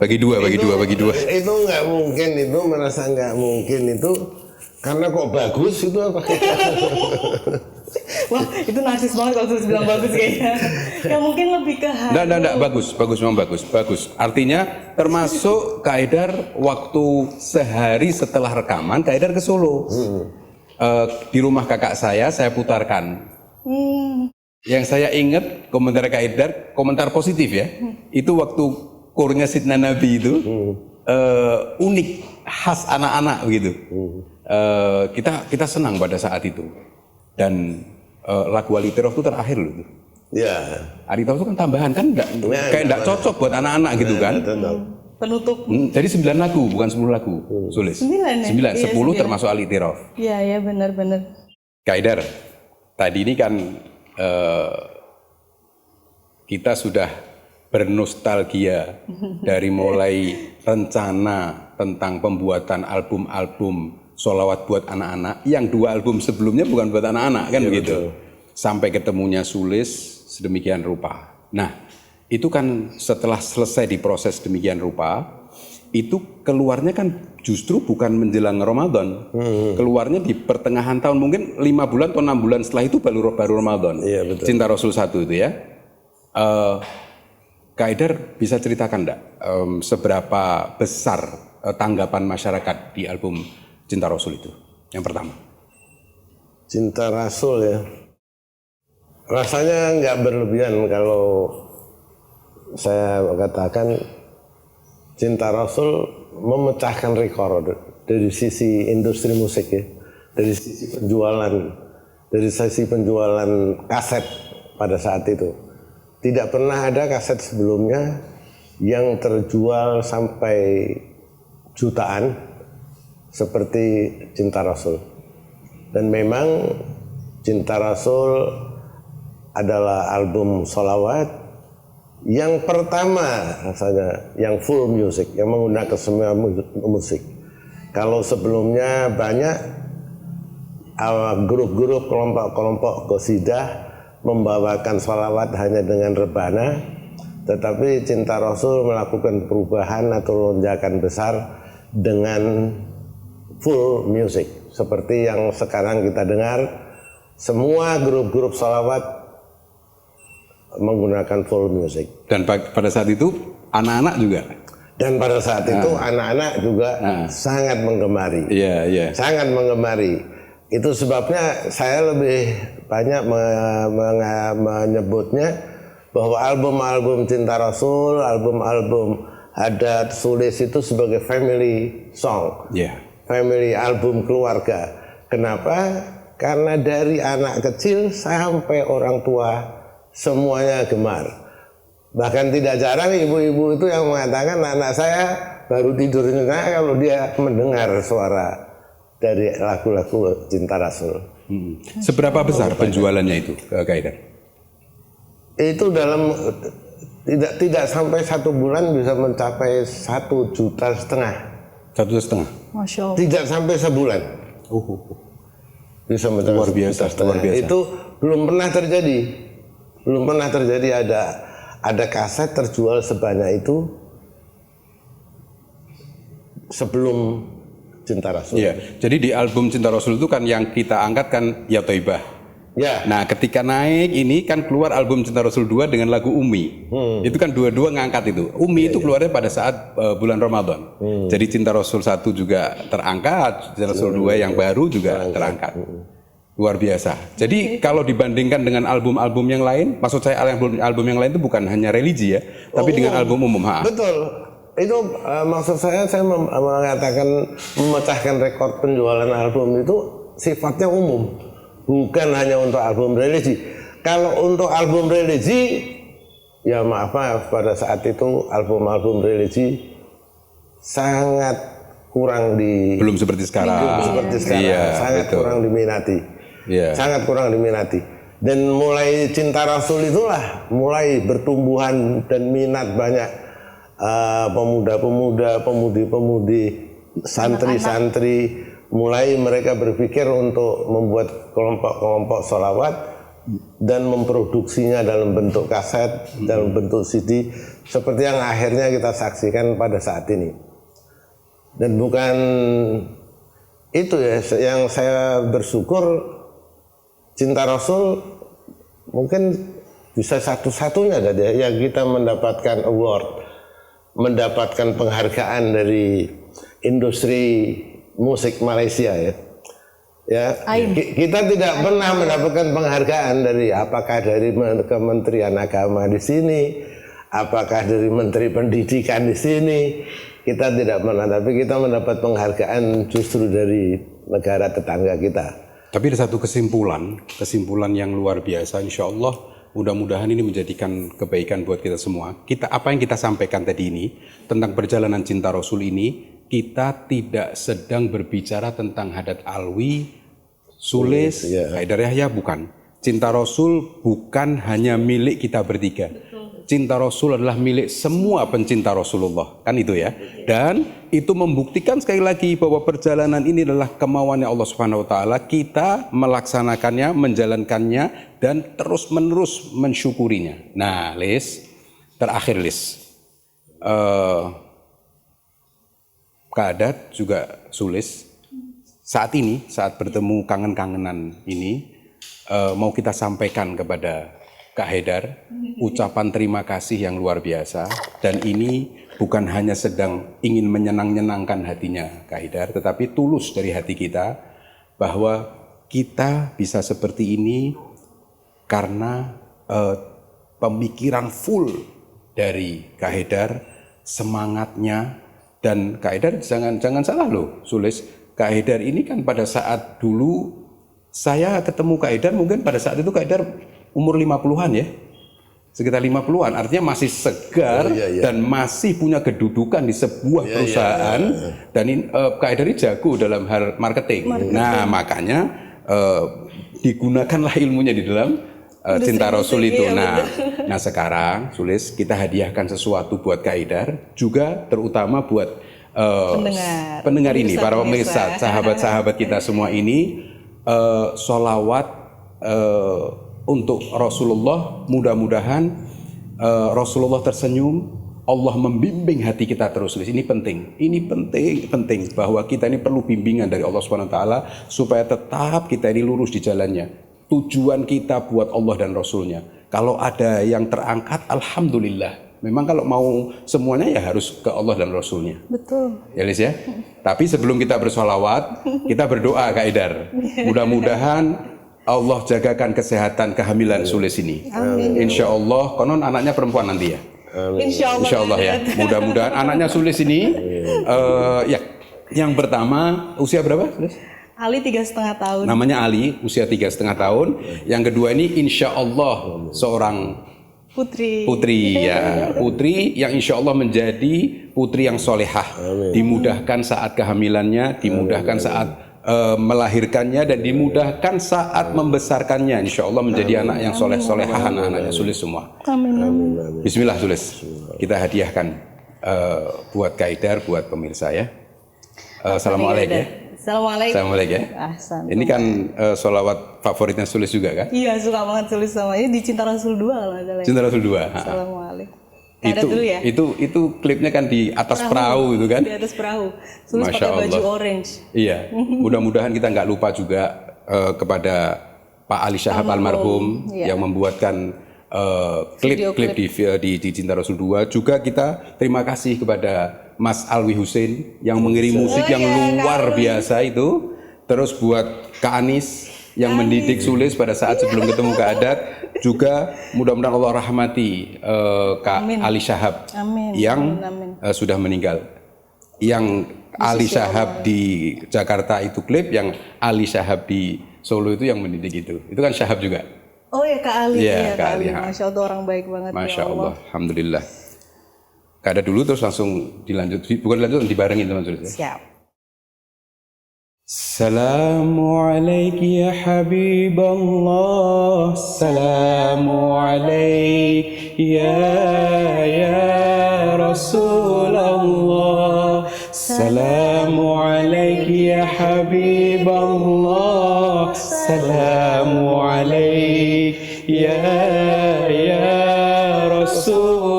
bagi dua. Itu nggak mungkin, itu merasa nggak mungkin itu karena kok bagus itu apa? Wah, itu narsis banget kalau Sulis bilang bagus kayaknya. Ya mungkin lebih ke hati. Enggak, bagus, memang bagus. Artinya termasuk Kak Haidar waktu sehari setelah rekaman, Kak Haidar ke Solo. Di rumah kakak saya putarkan. Yang saya ingat komentar Kak Haidar, komentar positif ya. Itu waktu kurnya Sidna Nabi itu unik, khas anak-anak begitu. Kita senang pada saat itu. Dan lagu Aliterof itu terakhir loh. Ya. Aliterof itu kan tambahan kan enggak cocok buat anak-anak gitu kan. Penutup. Jadi 9 lagu bukan 10 lagu. Sulis. 9 ya? 10 termasuk Aliterof. Iya benar. Kak Haidar, tadi ini kan kita sudah bernostalgia dari mulai rencana tentang pembuatan album-album sholawat buat anak-anak, yang 2 album sebelumnya bukan buat anak-anak kan begitu. Betul. Sampai ketemunya Sulis sedemikian rupa. Nah, itu kan setelah selesai diproses demikian rupa, itu keluarnya kan justru bukan menjelang Ramadan. Keluarnya di pertengahan tahun, mungkin 5 bulan atau 6 bulan setelah itu baru Ramadan. Iya, betul. Cinta Rasul 1 itu ya. Kak Haidar bisa ceritakan enggak seberapa besar tanggapan masyarakat di album Cinta Rasul itu? Yang pertama. Cinta Rasul ya. Rasanya nggak berlebihan kalau saya katakan Cinta Rasul memecahkan rekor dari sisi industri musik ya. Dari sisi penjualan kaset pada saat itu. Tidak pernah ada kaset sebelumnya yang terjual sampai jutaan seperti Cinta Rasul. Dan memang Cinta Rasul adalah album sholawat yang pertama rasanya, yang full music, yang menggunakan semua musik. Kalau sebelumnya banyak grup-grup, kelompok-kelompok qasidah membawakan sholawat hanya dengan rebana, tetapi Cinta Rasul melakukan perubahan atau lonjakan besar dengan full music, seperti yang sekarang kita dengar. Semua grup-grup sholawat menggunakan full music. Dan pada saat itu anak-anak juga. Dan pada saat itu anak-anak juga sangat menggemari. Iya. Sangat menggemari. Itu sebabnya saya lebih banyak menyebutnya bahwa album-album Cinta Rasul, album-album Haddad, Sulis itu sebagai family song. Iya. Family album keluarga. Kenapa? Karena dari anak kecil sampai orang tua semuanya gemar. Bahkan tidak jarang ibu-ibu itu yang mengatakan anak saya baru tidurnya kalau dia mendengar suara dari lagu-lagu Cinta Rasul. Seberapa besar penjualannya itu, Kak Haidar? Itu dalam tidak sampai 1 bulan bisa mencapai 1,5 juta. 1,5. Masya Allah. Tidak sampai sebulan. Bisa mencapai Luar biasa. Itu belum pernah terjadi. Belum pernah terjadi ada kaset terjual sebanyak itu sebelum Cinta Rasul. Iya. Jadi di album Cinta Rasul itu kan yang kita angkat kan Ya Thaibah. Ya. Nah, ketika naik ini kan keluar album Cinta Rasul 2 dengan lagu Umi. Itu kan dua-dua ngangkat itu. Umi itu keluarnya pada saat bulan Ramadan. Jadi Cinta Rasul 1 juga terangkat, Cinta Rasul 2 yang baru juga terangkat. Luar biasa. Jadi kalau dibandingkan dengan album-album yang lain, maksud saya album yang lain itu bukan hanya religi ya, tapi dengan album umum. Betul. Itu maksud saya mengatakan memecahkan rekor penjualan album itu sifatnya umum, bukan hanya untuk album religi. Kalau untuk album religi, ya maaf pada saat itu album-album religi sangat kurang belum seperti sekarang. Iya, sangat betul. kurang diminati. Iya. Sangat kurang diminati. Dan mulai Cinta Rasul itulah mulai bertumbuhan dan minat banyak pemuda-pemuda, pemudi-pemudi, santri-santri, mulai mereka berpikir untuk membuat kelompok-kelompok sholawat dan memproduksinya dalam bentuk kaset, dalam bentuk CD, seperti yang akhirnya kita saksikan pada saat ini. Dan bukan itu ya, yang saya bersyukur Cinta Rasul mungkin bisa satu-satunya yang kita mendapatkan award, mendapatkan penghargaan dari industri musik Malaysia ya. Ya, kita tidak pernah mendapatkan penghargaan dari apakah dari Kementerian Agama di sini, apakah dari Menteri Pendidikan di sini. Kita tidak pernah, tapi kita mendapat penghargaan justru dari negara tetangga kita. Tapi ada satu kesimpulan yang luar biasa, insya Allah. Mudah-mudahan ini menjadikan kebaikan buat kita semua. Apa yang kita sampaikan tadi ini tentang perjalanan Cinta Rasul ini, kita tidak sedang berbicara tentang Haddad Alwi, Sulis, Haidar Yahya, bukan. Cinta Rasul bukan hanya milik kita bertiga. Cinta Rasul adalah milik semua pencinta Rasulullah, kan itu ya. Dan itu membuktikan sekali lagi bahwa perjalanan ini adalah kemauannya Allah Subhanahu wa taala, kita melaksanakannya, menjalankannya dan terus-menerus mensyukurinya. Nah, terakhir Kak Haddad juga Sulis saat bertemu kangen-kangenan ini, mau kita sampaikan kepada Kak Haidar ucapan terima kasih yang luar biasa, dan ini bukan hanya sedang ingin menyenangkan hatinya Kak Haidar, tetapi tulus dari hati kita bahwa kita bisa seperti ini karena pemikiran full dari Kak Haidar, semangatnya. Dan Kak Haidar jangan salah loh Sulis, Kak Haidar ini kan pada saat dulu saya ketemu Kak Haidar, mungkin pada saat itu Kak Haidar umur 50-an ya, sekitar 50-an, artinya masih segar dan masih punya kedudukan di sebuah perusahaan. Dan Kak Haidar ini jago dalam hal marketing. Nah makanya digunakanlah ilmunya di dalam Cinta Rasul itu. Nah sekarang Sulis, kita hadiahkan sesuatu buat Kak Haidar, juga terutama buat pendengar ini, para pemirsa, sahabat-sahabat kita semua ini, sholawat untuk Rasulullah. Mudah-mudahan Rasulullah tersenyum, Allah membimbing hati kita terus. Ini penting bahwa kita ini perlu bimbingan dari Allah Subhanahu wa taala supaya tetap kita ini lurus di jalannya. Tujuan kita buat Allah dan Rasulnya. Kalau ada yang terangkat, alhamdulillah. Memang kalau mau semuanya ya harus ke Allah dan Rasulnya. Betul. Ya Lis ya. Tapi sebelum kita bersolawat, kita berdoa Kak Haidar. Mudah-mudahan Allah jagakan kesehatan kehamilan Sulis ini. Amin. Insya Allah, konon anaknya perempuan nanti ya. Insya Allah ya. Mudah-mudahan anaknya Sulis ini, ya, yang pertama usia berapa? Ali 3,5 tahun. Namanya Ali, usia 3,5 tahun. Yang kedua ini insya Allah seorang putri ya, putri yang insya Allah menjadi putri yang solehah. Dimudahkan saat kehamilannya, dimudahkan saat melahirkannya, dan dimudahkan saat membesarkannya. Insya Allah menjadi anak yang soleh-solehah, anak-anaknya Sulis semua. Amin. Bismillah Sulis, kita hadiahkan buat Kak Haidar, buat pemirsa ya. Assalamualaikum ya. Assalamualaikum ya. Ini kan sholawat favoritnya Sulis juga kan? Iya, suka banget Sulis sama ini di Cinta Rasul 2 kalau nggak salah. Cinta Rasul 2. Assalamualaikum. Kadat dulu ya. Itu klipnya kan di atas perahu itu kan. Di atas perahu. Sulis Masya pakai baju Allah. orange. Iya, mudah-mudahan kita nggak lupa juga kepada Pak Ali Shahab almarhum Iya. yang membuatkan klip di Cinta Rasul 2. Juga kita terima kasih kepada Mas Alwi Hussein yang mengirim musik yang luar biasa itu. Terus buat Kak Anis yang mendidik Sulis pada saat sebelum ketemu Kak Adat. Juga mudah-mudahan Allah rahmati Kak Ali Shahab Amin. yang Amin. sudah meninggal. Yang Ali Shahab di Jakarta itu klip, yang Ali Shahab di Solo itu yang mendidik itu. Itu kan Shahab juga. Oh ya Kak Ali. Iya, Iya, Kak Ali, ha. Masya Allah orang baik banget. Masya ya Allah, alhamdulillah. Gak ada dulu terus langsung dilanjut, bukan dilanjut, dibarengin teman-teman. Siap. Salamu alaiki ya Habiballah, salamu alaiki ya Rasulullah, salamu alaiki ya Habiballah, salamu alaiki ya Rasulullah.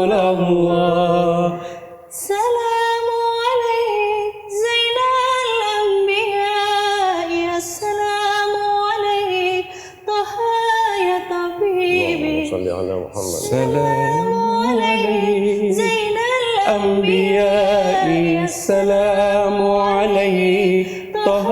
Salamu alaik Zainal Anbiya, ya salamu alaik Taha ya Tabibi. Salli ala Muhammad. Salamu alaik Zainal أنبيائي السلام عليك طه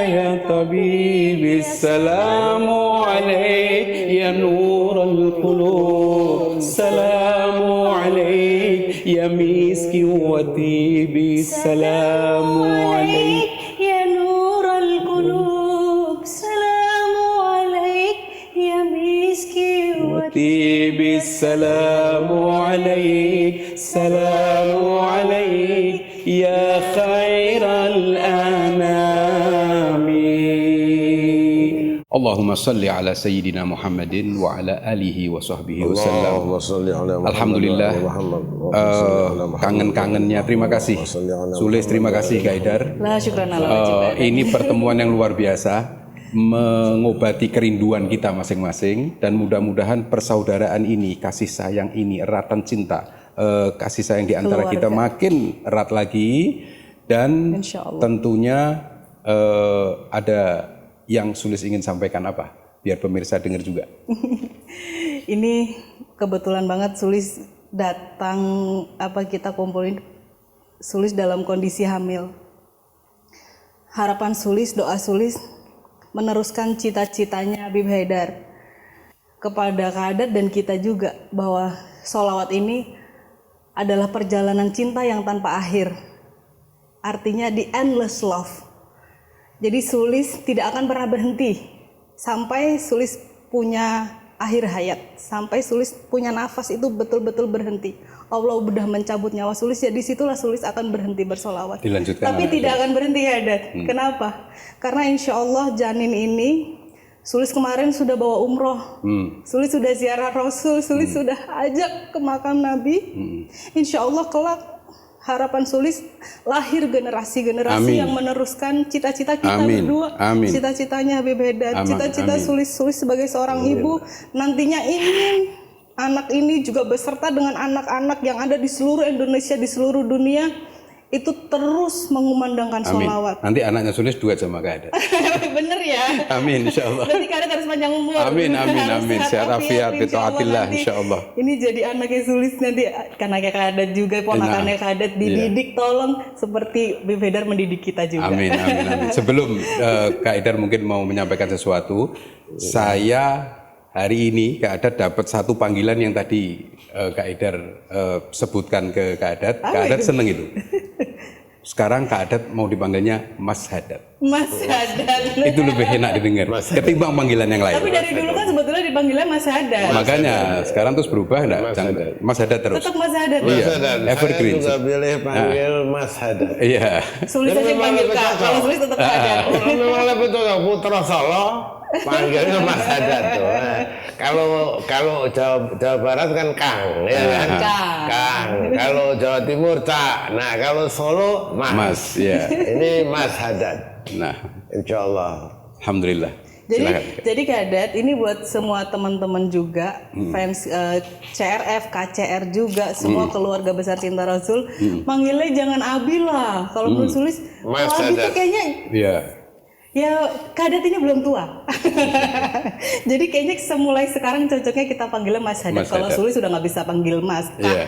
يا طبيبي السلام عليك يا نور القلوب السلام عليك يا مسكي وطيبي السلام عليك ya Nur al-Qulub. Salamu alaik ya Miski wa طيبي السلام عليك سلام عليك يا خير الأنام اللهم صل على سيدنا محمد وعلى آله وصحبه وسلم. Allahumma salli ala Muhammad. Alhamdulillah, kangen-kangennya terima kasih Sulis, terima kasih Kak Haidar. La syukran ala Ini pertemuan yang luar biasa, mengobati kerinduan kita masing-masing, dan mudah-mudahan persaudaraan ini, kasih sayang ini, eratan cinta, kasih sayang di antara kita makin erat lagi, dan tentunya ada yang Sulis ingin sampaikan apa, biar pemirsa dengar juga. Ini kebetulan banget Sulis datang, kita kumpulin Sulis dalam kondisi hamil. Harapan Sulis, doa Sulis meneruskan cita-citanya Habib Haidar kepada Kak Adat dan kita juga, bahwa sholawat ini adalah perjalanan cinta yang tanpa akhir. Artinya the endless love. Jadi Sulis tidak akan pernah berhenti sampai Sulis punya akhir hayat, sampai Sulis punya nafas itu betul-betul berhenti. Allah sudah mencabut nyawa Sulis, ya disitulah Sulis akan berhenti bersolawat. Dilanjutkan. Tapi tidak akan berhenti ya Dad. Kenapa? Karena insya Allah janin ini, Sulis kemarin sudah bawa umroh, Sulis sudah ziarah Rasul, Sulis sudah ajak ke makam Nabi. Insya Allah kelak harapan Sulis lahir generasi-generasi yang meneruskan cita-cita kita berdua. Cita-citanya Habib Haidar, cita-cita Sulis sebagai seorang ibu, nantinya ingin anak ini juga beserta dengan anak-anak yang ada di seluruh Indonesia, di seluruh dunia, itu terus mengumandangkan sholawat. Nanti anaknya Sulis duet sama Kak Adat. Bener ya? Amin, insya Allah. Berarti Kak Adat harus panjang umur. Amin. Sehat afiat, bitaatillah, insya Allah. Ini jadi anaknya Sulis nanti, karena Kak Adat juga, ponakannya Kak Adat dididik, tolong seperti Habib Haidar mendidik kita juga. Amin. Sebelum Kak Haidar mungkin mau menyampaikan sesuatu, saya hari ini Kak Adat dapat satu panggilan yang tadi Kak Haidar sebutkan ke Kak Adat. Kak Adat seneng itu. Sekarang Kak Adat mau dipanggilnya Mas Hadat. Mas Hadat. Itu lebih enak didengar ketimbang panggilan yang lain. Tapi dari dulu kan sebetulnya dipanggilnya Mas Hadat. Makanya sekarang terus berubah enggak? Mas Hadat terus. Tetap Mas Hadat. Iya. Evergreen. Saya juga pilih panggil Mas Hadat. Iya. Sulis aja panggil Kak. Kalau Sulis tetap Hadat. Memang lebih cocok Putra Solo, panggilnya Mas Hadat tuh. Kalau Jawa Barat kan Kang, ya kan? Kang. Kalau Jawa Timur Cak. Nah kalau Solo Mas. Ya. Ini Mas Hadat. Nah, Insya Allah. alhamdulillah. Jadi Kadat ini buat semua teman-teman juga, fans CRF, KCR juga, semua keluarga besar Cinta Rasul, manggilnya jangan Abi lah. Kalau Bro Sulis, Mas kalau Abi tuh Haddad. kayaknya Iya. ya Kadat ini belum tua. Jadi kayaknya semulai sekarang cocoknya kita panggilnya Mas Haddad. Mas Kalau Haddad. Sulis sudah nggak bisa panggil Mas, Kak. Iya.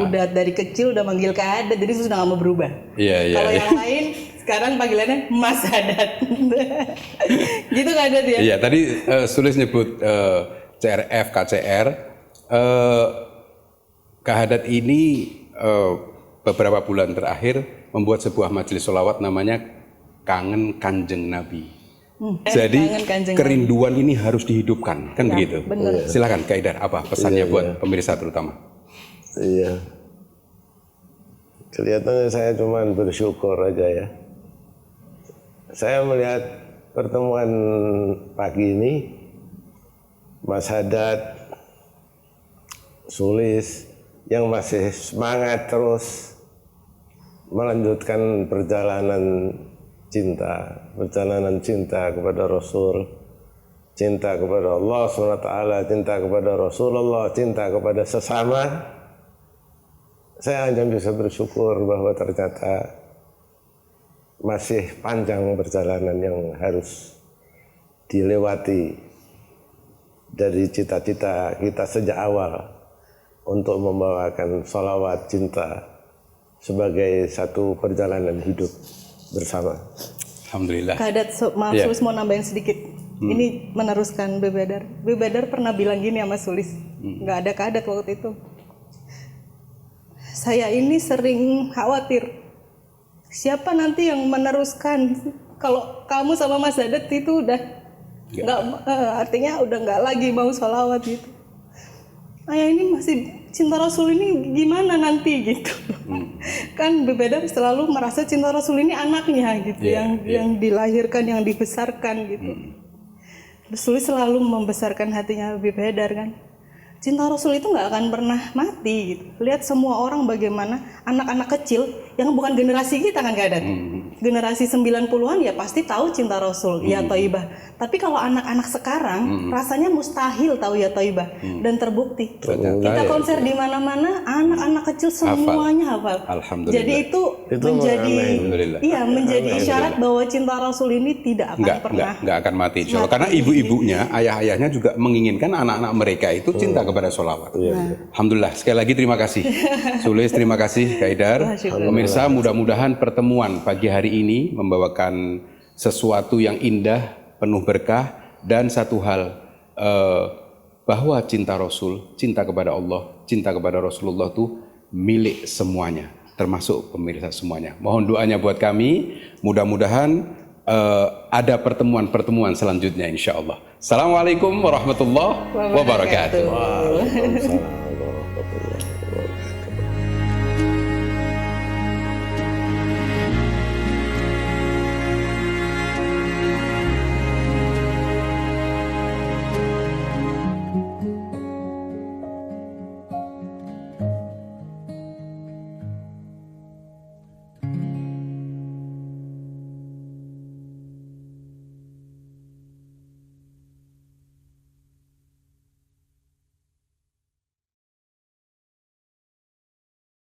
Udah dari kecil udah manggil Kadat, jadi sudah nggak mau berubah. Iya. Kalau yang lain sekarang panggilannya Mas Haddad. Gitu Kadat ya? Iya, tadi Sulis nyebut CRF, KCR. Kak Haddad ini beberapa bulan terakhir membuat sebuah majelis sholawat namanya Kangen Kanjeng Nabi. Jadi Kangen Kanjeng kerinduan ini harus dihidupkan, kan begitu? bener. Silakan Kak Haidar, apa pesannya buat pemirsa terutama? Iya. Kelihatannya saya cuma bersyukur aja ya. Saya melihat pertemuan pagi ini, Mas Haddad, Sulis, yang masih semangat terus melanjutkan perjalanan cinta kepada Rasul, cinta kepada Allah SWT, cinta kepada Rasulullah, cinta kepada sesama. Saya hanya bisa bersyukur bahwa ternyata masih panjang perjalanan yang harus dilewati dari cita-cita kita sejak awal untuk membawakan sholawat cinta sebagai satu perjalanan hidup bersama. Alhamdulillah. Kadat, maaf Iya. Sulis mau nambahin sedikit. Ini meneruskan Bebedar. Bebedar pernah bilang gini sama Sulis, nggak ada Kadat waktu itu. Saya ini sering khawatir, siapa nanti yang meneruskan kalau kamu sama Mas Haddad itu udah nggak, artinya udah nggak lagi mau sholawat gitu. Ayah ini masih Cinta Rasul ini gimana nanti gitu. Kan Bebedar selalu merasa Cinta Rasul ini anaknya gitu, yang dilahirkan, yang dibesarkan gitu. Sulis selalu membesarkan hatinya Bebedar kan. Cinta Rasul itu nggak akan pernah mati gitu. Lihat semua orang bagaimana anak-anak kecil yang bukan generasi kita kan Kadat. Generasi 90-an ya pasti tahu Cinta Rasul, ya Thaibah. Tapi kalau anak-anak sekarang rasanya mustahil tahu ya Thaibah, dan terbukti. Kita konser di mana-mana, anak-anak kecil semuanya hafal. Alhamdulillah. Jadi itu menjadi Alhamdulillah. menjadi isyarat bahwa Cinta Rasul ini tidak akan pernah Nggak akan mati insya Allah. Karena ibu-ibunya, ayah-ayahnya juga menginginkan anak-anak mereka itu cinta kepada sholawat. Alhamdulillah. Sekali lagi terima kasih. Sulis, terima kasih Kak Haidar. Pemirsa, mudah-mudahan pertemuan pagi hari ini membawakan sesuatu yang indah, penuh berkah, dan satu hal, bahwa cinta Rasul, cinta kepada Allah, cinta kepada Rasulullah itu milik semuanya, termasuk pemirsa semuanya. Mohon doanya buat kami, mudah-mudahan ada pertemuan-pertemuan selanjutnya insya Allah. Assalamualaikum warahmatullahi wabarakatuh. Waalaikumsalam.